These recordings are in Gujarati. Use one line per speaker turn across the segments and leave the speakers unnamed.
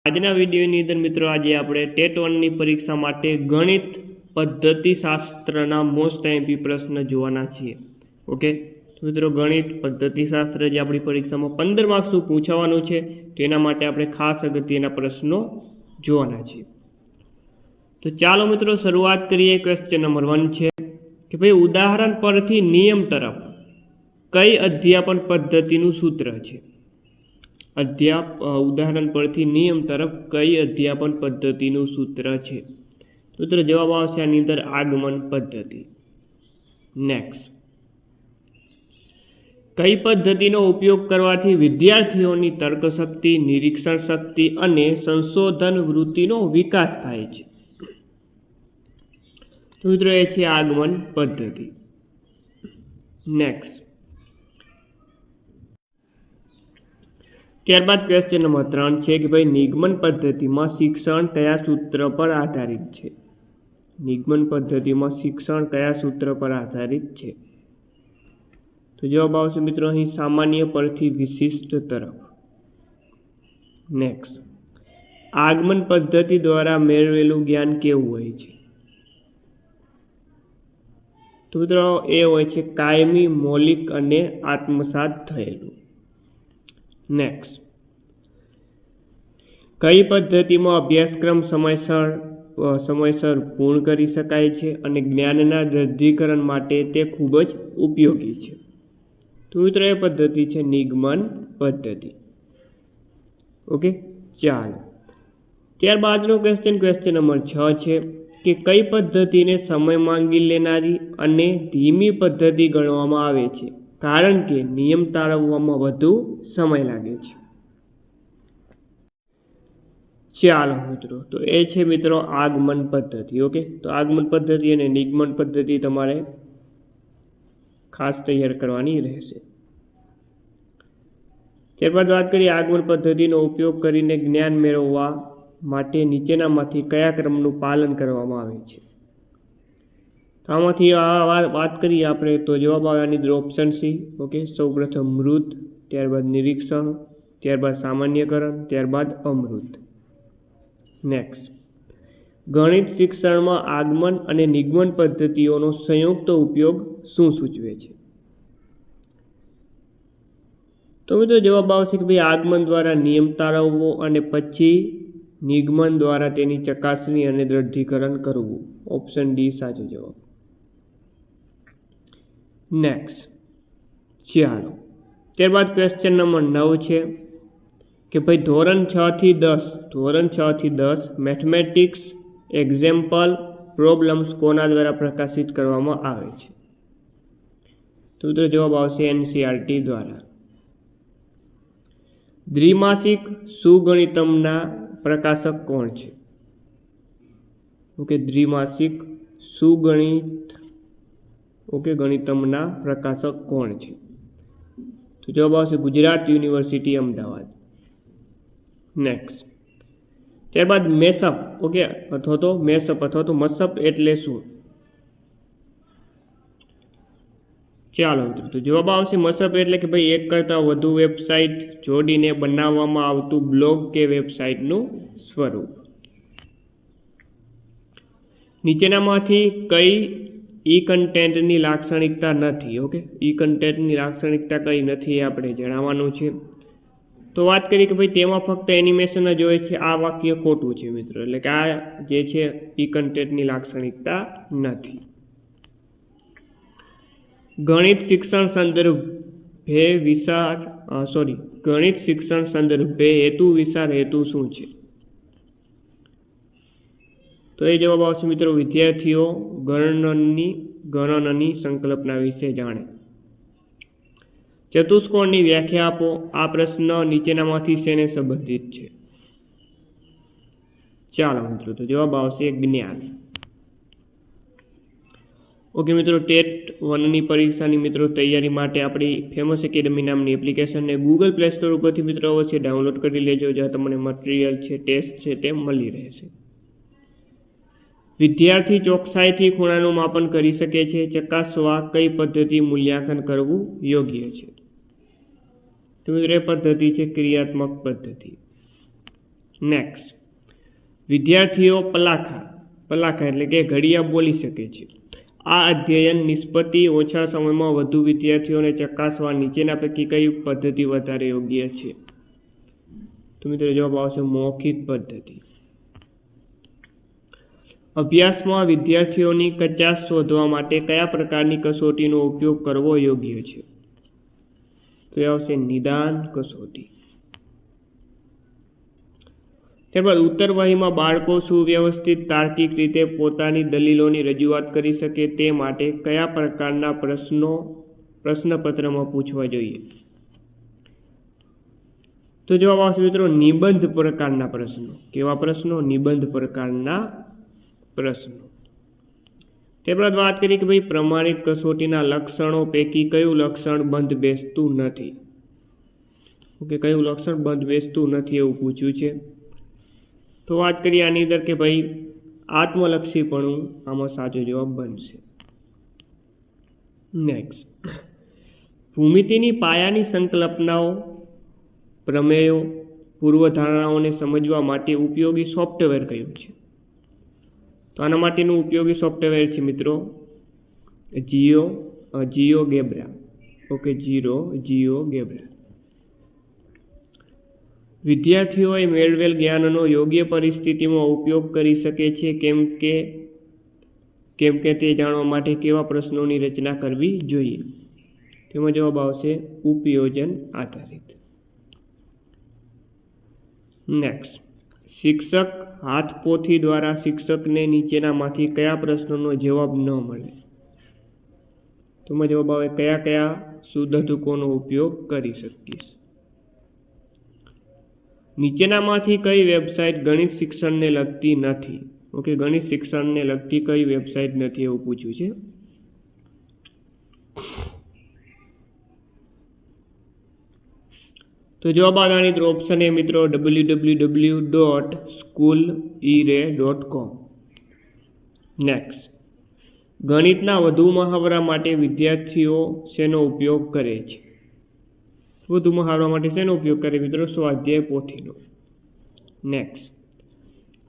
આજના વિડીયોની અંદર મિત્રો આજે આપણે ટેટ 1 ની પરીક્ષા માટે ગણિત પદ્ધતિશાસ્ત્રના મોસ્ટ આઈએમપી પ્રશ્ન જોવાના છીએ. ઓકે, તો મિત્રો ગણિત પદ્ધતિશાસ્ત્ર જે આપણી પરીક્ષામાં 15 માર્ક્સનું પૂછવાનું છે તેના માટે આપણે ખાસ અગત્યના પ્રશ્નો જોવાના છીએ. તો ચાલો મિત્રો શરૂઆત કરીએ. ક્વેશ્ચન નંબર 1 છે કે ભાઈ ઉદાહરણ પરથી નિયમ તરફ કઈ અધ્યાપન પદ્ધતિનું સૂત્ર છે? ઉદાહરણ પરથી નિયમ તરફ કઈ અધ્યાપન પદ્ધતિનું સૂત્ર છે? મિત્રો જવાબ આવશે આની અંદર આગમન પદ્ધતિ. નેક્સ્ટ, કઈ પદ્ધતિનો ઉપયોગ કરવાથી વિદ્યાર્થીઓની તર્કશક્તિ, નિરીક્ષણ શક્તિ અને સંશોધન વૃત્તિનો વિકાસ થાય છે? તો મિત્રો એ છે આગમન પદ્ધતિ. નેક્સ્ટ, ત્યારબાદ ક્વેશ્ચન નંબર 3 છે કે ભાઈ નિગમન પદ્ધતિમાં શિક્ષણ કયા સૂત્ર પર આધારિત છે? નિગમન પદ્ધતિમાં શિક્ષણ કયા સૂત્ર પર આધારિત છે? તો જવાબ આવશે મિત્રો અહીં સામાન્ય પરથી વિશિષ્ટ તરફ. નેક્સ્ટ, આગમન પદ્ધતિ દ્વારા મેળવેલું જ્ઞાન કેવું હોય છે? તો મિત્રો એ હોય છે કાયમી, મૌલિક અને આત્મસાત થયેલું. નેક્સ્ટ, કઈ પદ્ધતિમાં અભ્યાસક્રમ સમયસર પૂર્ણ કરી શકાય છે અને જ્ઞાનના દૃઢીકરણ માટે તે ખૂબ જ ઉપયોગી છે? તો મિત્રો એ પદ્ધતિ છે નિગમન પદ્ધતિ. ઓકે, ચાલો ત્યારબાદનો ક્વેશ્ચન નંબર 6 છે કે કઈ પદ્ધતિને સમય માંગી લેનારી અને ધીમી પદ્ધતિ ગણવામાં આવે છે કારણ કે નિયમ તાળવવામાં વધુ સમય લાગે છે? ચાલો મિત્રો, તો એ છે મિત્રો આગમન પદ્ધતિ. ઓકે, તો આગમન પદ્ધતિ અને નિગમન પદ્ધતિ તમારે ખાસ તૈયાર કરવાની રહેશે. ત્યારબાદ વાત કરીએ આગમન પદ્ધતિનો ઉપયોગ કરીને જ્ઞાન મેળવવા માટે નીચેનામાંથી કયા ક્રમનું પાલન કરવામાં આવે છે? તો આમાંથી વાત કરીએ આપણે તો જવાબ આવવાની અંદર ઓપ્શન સી. ઓકે, સૌપ્રથમ મૃત, ત્યારબાદ નિરીક્ષણ, ત્યારબાદ સામાન્યકરણ, ત્યારબાદ અમૃત. નેક્સ્ટ, ગણિત શિક્ષણમાં આગમન અને નિગમન પદ્ધતિઓનો સંયુક્ત ઉપયોગ શું સૂચવે છે? તો મિત્રો જવાબ આવશે કે ભાઈ આગમન દ્વારા નિયમ તાળવવો અને પછી નિગમન દ્વારા તેની ચકાસણી અને દૃઢીકરણ કરવું. ઓપ્શન ડી સાચો જવાબ. નેક્સ્ટ, ચાલો ત્યારબાદ ક્વેશ્ચન નંબર 9 છે કે ભાઈ ધોરણ 6 થી 10 મેથમેટિક્સ એક્ઝામ્પલ પ્રોબ્લેમ્સ કોના દ્વારા પ્રકાશિત કરવામાં આવે છે? તો જવાબ આવશે એનસીઈઆરટી દ્વારા. દ્વિમાસિક સુગણિતમના પ્રકાશક કોણ છે? ઓકે, દ્વિમાસિક ગણિતમના પ્રકાશક કોણ છે? તો જવાબ આવશે ગુજરાત યુનિવર્સિટી અમદાવાદ. નેક્સ્ટ, ત્યારબાદ મેસઅપ અથવા તો મસઅપ એટલે શું? ચાલો મિત્રો, તો જવાબ આવશે મસઅપ એટલે કે ભાઈ એક કરતાં વધુ વેબસાઇટ જોડીને બનાવવામાં આવતું બ્લોગ કે વેબસાઇટનું સ્વરૂપ. નીચેનામાંથી કઈ ઈ કન્ટેન્ટની લાક્ષણિકતા નથી? ઓકે, ઈ કન્ટેન્ટની લાક્ષણિકતા કઈ નથી એ આપણે જણાવવાનું છે. તો વાત કરીએ કે ભાઈ તેમાં ફક્ત એનિમેશન જ હોય છે. આ વાક્ય ખોટું છે મિત્રો, એટલે કે આ જે છે ઈ કન્ટેન્ટની લાક્ષણિકતા નથી. ગણિત શિક્ષણ સંદર્ભે હેતુ વિશાળ હેતુ શું છે? તો એ જવાબ આવશે મિત્રો વિદ્યાર્થીઓ ગણનની સંકલ્પના વિશે જાણે. ચતુષ્કોણની વ્યાખ્યા આપો. આ પ્રશ્ન નીચેનામાંથી શેને સંબંધિત છે? ચાલો મિત્રો, તો જવાબ આવશે જ્ઞાન. ઓકે મિત્રો, ટેટ 1 ની પરીક્ષાની મિત્રો તૈયારી માટે આપણી ફેમસ એકેડમી નામની એપ્લિકેશનને ગૂગલ પ્લે સ્ટોર ઉપરથી મિત્રો અવશ્ય ડાઉનલોડ કરી લેજો, જ્યાં તમને મટીરિયલ છે, ટેસ્ટ છે તે મળી રહેશે. વિદ્યાર્થી ચોકસાઈથી ખૂણાનું માપન કરી શકે છે. ચકાસવા કઈ પદ્ધતિ મૂલ્યાંકન કરવું યોગ્ય છે? તો મિત્રો એ પદ્ધતિ છે ક્રિયાત્મક પદ્ધતિ. નેક્સ્ટ, વિદ્યાર્થીઓ પલાખા એટલે કે ઘડિયા બોલી શકે છે. આ અધ્યયન નિષ્પત્તિ ઓછા સમયમાં વધુ વિદ્યાર્થીઓને ચકાસવા નીચેના પૈકી કઈ પદ્ધતિ વધારે યોગ્ય છે? તો મિત્રો જવાબ આવશે મૌખિક પદ્ધતિ. અભ્યાસમાં વિદ્યાર્થીઓની કચાશ શોધવા માટે કયા પ્રકારની કસોટીનો ઉપયોગ કરવો યોગ્ય છે? તો એ આવશે નિદાન કસોટી. ત્યારબાદ ઉત્તરવહીમાં બાળકો સુવ્યવસ્થિત તાર્કિક રીતે પોતાની દલીલોની રજૂઆત કરી શકે તે માટે કયા પ્રકારના પ્રશ્નો પ્રશ્નપત્રમાં પૂછવા જોઈએ? તો જવાબ આવશે મિત્રો નિબંધ પ્રકારના પ્રશ્નો. કેવા પ્રશ્નો? નિબંધ પ્રકારના પ્રશ્નો. ત્યારબાદ વાત કરી કે ભાઈ પ્રમાણિત કસોટીના લક્ષણો પૈકી કયું લક્ષણ બંધ બેસતું નથી? ઓકે, કયું લક્ષણ બંધ બેસતું નથી એવું પૂછ્યું છે. તો વાત કરીએ આની અંદર કે ભાઈ આત્મલક્ષીપણું આમાં સાચો જવાબ બનશે. નેક્સ્ટ, ભૂમિતિની પાયાની સંકલ્પનાઓ, પ્રમેયો, પૂર્વધારણાઓને સમજવા માટે ઉપયોગી સોફ્ટવેર કયું છે? તો આના માટેનું ઉપયોગી સોફ્ટવેર છે મિત્રો GeoGebra. Okay, GeoGebra. વિદ્યાર્થીઓએ મેળવેલ જ્ઞાનનો યોગ્ય પરિસ્થિતિમાં ઉપયોગ કરી શકે છે કેમ કે તે જાણવા માટે કેવા પ્રશ્નોની રચના કરવી જોઈએ? તેમાં જવાબ આવશે ઉપયોજન આધારિત. નેક્સ્ટ, શિક્ષક હાથપોથી દ્વારા શિક્ષકને નીચેનામાંથી કયા પ્રશ્નોનો જવાબ ન મળે? તેમાં જવાબ આવે કયા સુધોધકોનો ઉપયોગ કરી શકીએ? નીચેનામાંથી કઈ વેબસાઇટ ગણિત શિક્ષણને લગતી નથી? ઓકે, ગણિત શિક્ષણને લગતી કઈ વેબસાઇટ નથી એવું પૂછ્યું છે. તો જવાબ આની અંદર ઓપ્શન એ મિત્રો www.schoolere.com. નેક્સ્ટ, ગણિતના વધુ મહાવરા માટે વિદ્યાર્થીઓ શેનો ઉપયોગ કરે છે? વધુ મહાવરા માટે શેનો ઉપયોગ કરે મિત્રો? સ્વાધ્યાય પોથીનો. નેક્સ્ટ,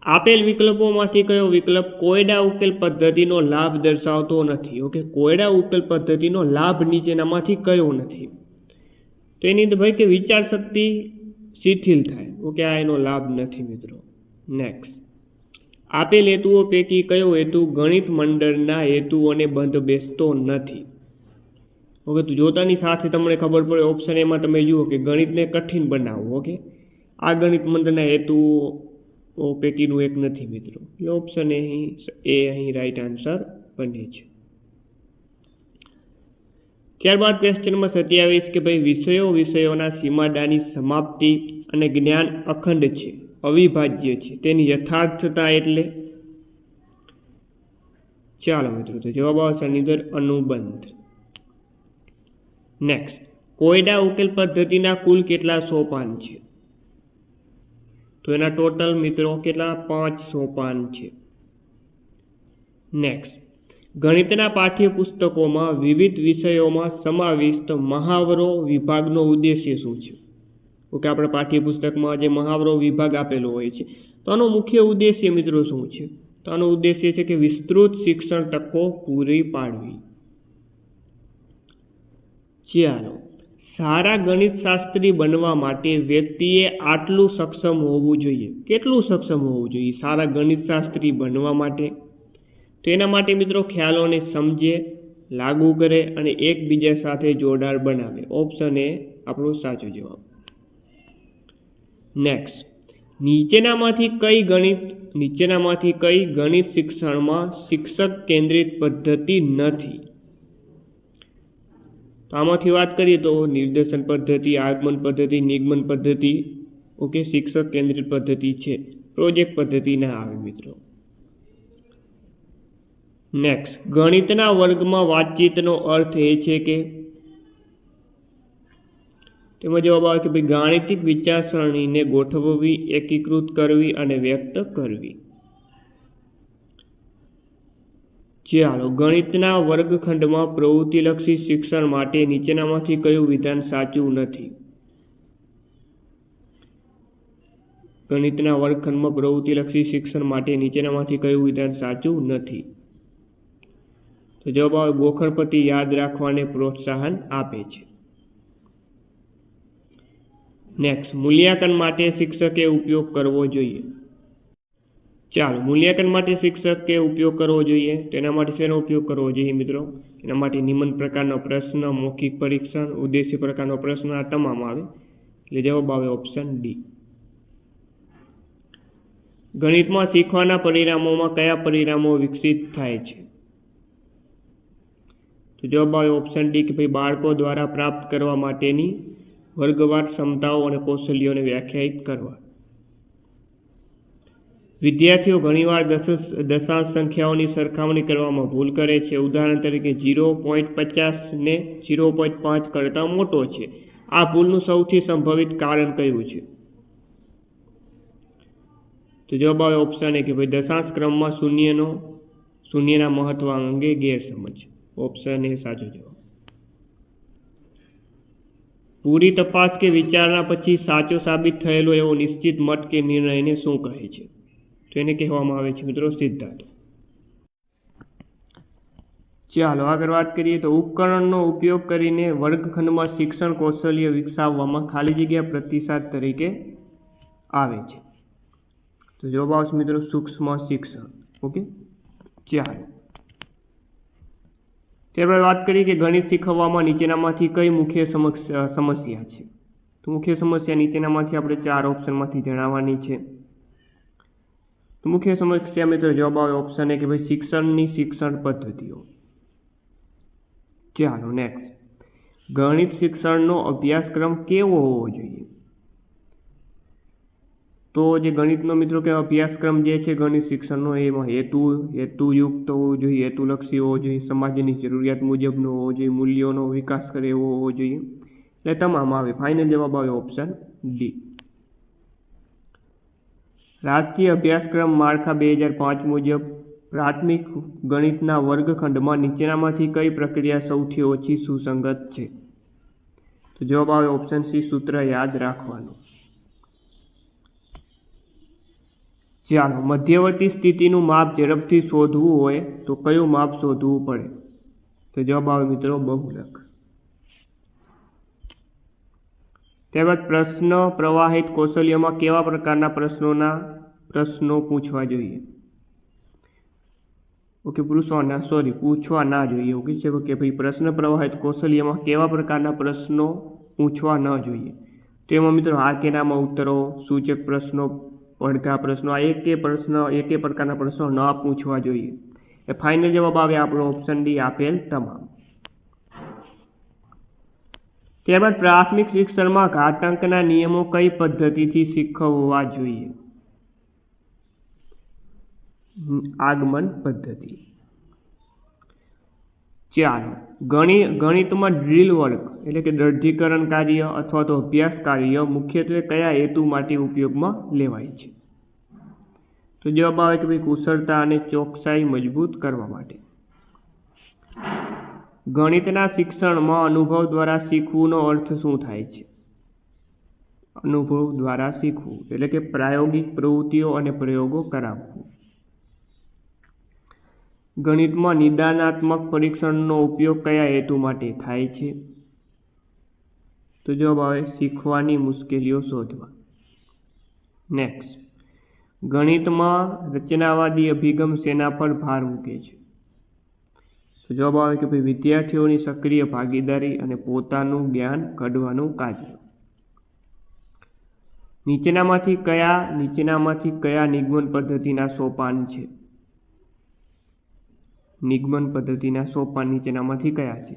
આપેલ વિકલ્પોમાંથી કયો વિકલ્પ કોયડા ઉકેલ પદ્ધતિનો લાભ દર્શાવતો નથી? ઓકે, કોયડા ઉકેલ પદ્ધતિનો લાભ નીચેનામાંથી કયો નથી? તો એની અંદર ભાઈ કે વિચાર શક્તિ શિથિલ થાય. ઓકે, આ એનો લાભ નથી મિત્રો. નેક્સ્ટ, આપેલ હેતુઓ પૈકી કયો હેતુ ગણિત મંડળના હેતુઓને બંધ બેસતો નથી? ઓકે, તો જોતાની સાથે તમને ખબર પડે ઓપ્શન એમાં તમે જુઓ કે ગણિતને કઠિન બનાવવું. ઓકે, આ ગણિત મંડળના હેતુઓ પૈકીનું એક નથી મિત્રો. એટલે ઓપ્શન એ અહીં રાઈટ આન્સર બને છે. ત્યારબાદ ક્વેશ્ચન નંબર 27 કે ભાઈ વિષયોના સીમાડાની સમાપ્તિ અને જ્ઞાન અખંડ છે, અવિભાજ્ય છે, તેની યથાર્થતા એટલે? ચાલો મિત્રો, તો જવાબ આવશે આની અંદર અનુબંધ. નેક્સ્ટ, કોયડા ઉકેલ પદ્ધતિના કુલ કેટલા સોપાન છે? તો એના ટોટલ મિત્રો કેટલા? 5 સોપાન છે. નેક્સ્ટ, ગણિતના પાઠ્યપુસ્તકોમાં વિવિધ વિષયોમાં સમાવિષ્ટ મહાવરો વિભાગનો ઉદ્દેશ્ય શું છે? ઓકે, આપણે પાઠ્યપુસ્તકમાં જે મહાવરો વિભાગ આપેલો હોય છે તો આનો મુખ્ય ઉદ્દેશ્ય મિત્રો શું છે? તો આનો ઉદ્દેશ્ય છે કે વિસ્તૃત શિક્ષણ તકો પૂરી પાડવી. ચાલો, સારા ગણિતશાસ્ત્રી બનવા માટે વ્યક્તિએ આટલું સક્ષમ હોવું જોઈએ. કેટલું સક્ષમ હોવું જોઈએ સારા ગણિતશાસ્ત્રી બનવા માટે? તો એના માટે મિત્રો ખ્યાલોને સમજે, લાગુ કરે અને એકબીજા સાથે જોડાણ બનાવે. ઓપ્શન એ આપણો સાચો જવાબ. નેક્સ્ટ, નીચેનામાંથી કઈ ગણિત શિક્ષણમાં શિક્ષક કેન્દ્રિત પદ્ધતિ નથી? તો આમાંથી વાત કરીએ તો નિર્દેશન પદ્ધતિ, આગમન પદ્ધતિ, નિગમન પદ્ધતિ. ઓકે, શિક્ષક કેન્દ્રિત પદ્ધતિ છે. પ્રોજેક્ટ પદ્ધતિ ના આવે મિત્રો. નેક્સ્ટ, ગણિતના વર્ગમાં વાતચીતનો અર્થ એ છે કે? તેમાં જવાબ આવે કે ભાઈ ગાણિતિક વિચારસરણીને ગોઠવવી, એકીકૃત કરવી અને વ્યક્ત કરવી. ચાલો, ગણિતના વર્ગખંડમાં પ્રવૃત્તિલક્ષી શિક્ષણ માટે નીચેનામાંથી કયું વિધાન સાચું નથી? ગણિતના વર્ગખંડમાં પ્રવૃત્તિલક્ષી શિક્ષણ માટે નીચેનામાંથી કયું વિધાન સાચું નથી? તો જવાબ આવે ગોખણપટ્ટી યાદ રાખવાને પ્રોત્સાહન આપે છે. નેક્સ્ટ, મૂલ્યાંકન માટે શિક્ષકે ઉપયોગ કરવો જોઈએ. ચાલો, મૂલ્યાંકન માટે શિક્ષકે ઉપયોગ કરવો જોઈએ. તેના માટે શેનો ઉપયોગ કરવો જોઈએ મિત્રો? એના માટે નિબંધ પ્રકારનો પ્રશ્ન, મૌખિક પરીક્ષણ, ઉદ્દેશ્ય પ્રકારનો પ્રશ્ન, આ તમામ આવે. એટલે જવાબ આવે ઓપ્શન ડી. ગણિતમાં શીખવાના પરિણામોમાં કયા પરિણામો વિકસિત થાય છે? તો જવાબ આવે ઓપ્શન ડી કે ભાઈ બાળકો દ્વારા પ્રાપ્ત કરવા માટેની વર્ગવાર ક્ષમતાઓ અને કૌશલ્યોને વ્યાખ્યાયિત કરવા. વિદ્યાર્થીઓ ઘણીવાર દશાંશ સંખ્યાઓની સરખામણી કરવામાં ભૂલ કરે છે. ઉદાહરણ તરીકે 0.50 ને 0.5 કરતાં મોટો છે. આ ભૂલનું સૌથી સંભવિત કારણ કયું છે? તો જવાબ આવે ઓપ્શન એ કે ભાઈ દશાંશ ક્રમમાં શૂન્યના મહત્વ અંગે ગેરસમજ. ઓપ્શન એ સાચો જવાબ. પૂરી તપાસ કે વિચારણા પછી સાચો સાબિત થયેલો એવો નિશ્ચિત મત કે નિર્ણયને શું કહે છે? તો એને કહેવામાં આવે છે મિત્રો સિદ્ધાંત. ચાલો આગળ વાત કરીએ તો ઉપકરણનો ઉપયોગ કરીને વર્ગખંડમાં શિક્ષણ કૌશલ્ય વિકસાવવામાં ખાલી જગ્યા પ્રતિસાદ તરીકે આવે છે. તો જવાબ આવશે મિત્રો સૂક્ષ્મ શિક્ષણ. ઓકે, ચાલો ત્યારબાદ વાત કરીએ કે ગણિત શીખવવામાં નીચેનામાંથી કઈ મુખ્ય સમસ્યા છે? તો મુખ્ય સમસ્યા નીચેનામાંથી આપણે 4 ઓપ્શનમાંથી જણાવવાની છે. તો મુખ્ય સમસ્યા મિત્રો જવાબ આવે ઓપ્શન એ કે ભાઈ શિક્ષણ પદ્ધતિઓ. ચાલો નેક્સ્ટ, ગણિત શિક્ષણનો અભ્યાસક્રમ કેવો હોવો જોઈએ? તો જે ગણિતનો મિત્રો કે અભ્યાસક્રમ જે છે ગણિત શિક્ષણનો એમાં હેતુયુક્ત હોવો જોઈએ, હેતુલક્ષી હોવો જોઈએ, સમાજની જરૂરિયાત મુજબનો હોવો જોઈએ, મૂલ્યોનો વિકાસ કરે એવો હોવો જોઈએ. એટલે તમામ આવે. ફાઇનલ જવાબ આવે ઓપ્શન ડી. રાષ્ટ્રીય અભ્યાસક્રમ માળખા 2005 મુજબ પ્રાથમિક ગણિતના વર્ગખંડમાં નીચેનામાંથી કઈ પ્રક્રિયા સૌથી ઓછી સુસંગત છે? તો જવાબ આવે ઓપ્શન સી, સૂત્ર યાદ રાખવાનું. ચાલો, મધ્યવર્તી સ્થિતિનું માપ ઝડપથી શોધવું હોય તો કયું માપ શોધવું પડે? તો જવાબ આવે મિત્રો બહુલક. ત્યારબાદ પ્રશ્ન પ્રવાહિત કૌશલ્યમાં કેવા પ્રકારના પ્રશ્નો પૂછવા જોઈએ? ઓકે, પૂછવા ના જોઈએ. ઓકે છે કે ભાઈ પ્રશ્ન પ્રવાહિત કૌશલ્યમાં કેવા પ્રકારના પ્રશ્નો પૂછવા ન જોઈએ? તો એમાં મિત્રો હા કે નામાં ઉત્તરો, સૂચક પ્રશ્નો, પડઘા પ્રશ્નો, આ એક પ્રકારના પ્રશ્નો ન પૂછવા જોઈએ. એ ફાઇનલ જવાબ આવે આપણો ઓપ્શન ડી, આપેલ તમામ. ત્યારબાદ પ્રાથમિક શિક્ષણમાં ઘાતાંકના નિયમો કઈ પદ્ધતિથી શીખવવા જોઈએ? આગમન પદ્ધતિ. ચાલો, ગણિતમાં ડ્રીલ વર્ક એટલે કે દઢીકરણ કાર્ય અથવા તો અભ્યાસ કાર્ય મુખ્યત્વે કયા હેતુ માટે ઉપયોગમાં લેવાય છે? તો જવાબ આવે કે ભાઈ કુશળતા અને ચોકસાઈ મજબૂત કરવા માટે. ગણિતના શિક્ષણમાં અનુભવ દ્વારા શીખવુંનો અર્થ શું થાય છે? અનુભવ દ્વારા શીખવું એટલે કે પ્રાયોગિક પ્રવૃત્તિઓ અને પ્રયોગો કરાવવું. ગણિતમાં નિદાનાત્મક પરીક્ષણનો ઉપયોગ કયા હેતુ માટે થાય છે? તો જવાબ આવે શીખવાની મુશ્કેલીઓ શોધવા. નેક્સ્ટ, ગણિતમાં રચનાવાદી અભિગમ શેના પર ભાર મૂકે છે? તો જવાબ આવે કે ભાઈ વિદ્યાર્થીઓની સક્રિય ભાગીદારી અને પોતાનું જ્ઞાન ઘડવાનું કાર્ય. નીચેનામાંથી કયા નિગમન પદ્ધતિના સોપાન છે? નિગમન પદ્ધતિના સોપાન નીચેનામાંથી કયા છે?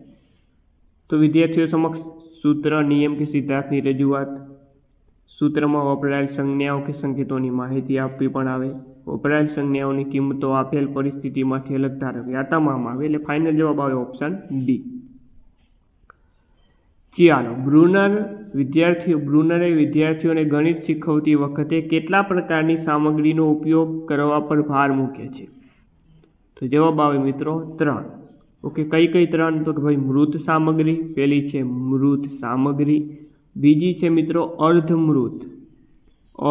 તો વિદ્યાર્થીઓ સમક્ષ સૂત્ર, નિયમ કે સિદ્ધાંતની રજૂઆત, સૂત્રમાં વપરાયેલ સંજ્ઞાઓ કે સંકેતોની માહિતી આપવી પણ આવે, વપરાયેલ સંજ્ઞાઓની કિંમતો આપેલ પરિસ્થિતિમાંથી અલગ ધારવી, આ તમામ આવે. એટલે ફાઇનલ જવાબ આવે ઓપ્શન ડી. ચાલો, બ્રુનરે વિદ્યાર્થીઓને ગણિત શીખવતી વખતે કેટલા પ્રકારની સામગ્રીનો ઉપયોગ કરવા પર ભાર મૂકે છે? તો જવાબ આવે મિત્રો 3. ઓકે, કઈ 3? તો કે ભાઈ મૃત સામગ્રી, પહેલી છે મૃત સામગ્રી, બીજી છે મિત્રો અર્ધમૃત,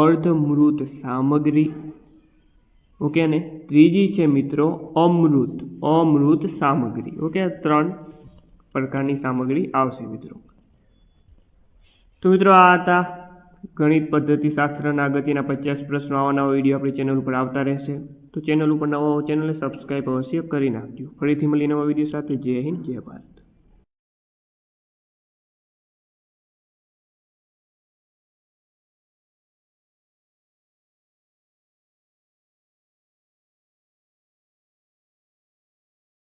અર્ધમૃત સામગ્રી. ઓકે, અને ત્રીજી છે મિત્રો અમૃત સામગ્રી. ઓકે, 3 પ્રકારની સામગ્રી આવશે મિત્રો. તો મિત્રો આ હતા ગણિત પદ્ધતિ શાસ્ત્રના અગત્યના 50 પ્રશ્નો. આવા નવા વિડીયો આપણી ચેનલ ઉપર આવતા રહેશે. તો ચેનલ ઉપર નવા ચેનલને સબસ્ક્રાઈબ અવશ્ય કરી નાખજો. ફરીથી મળી નવા વિડીયો સાથે. જય હિન્દ, જય ભારત.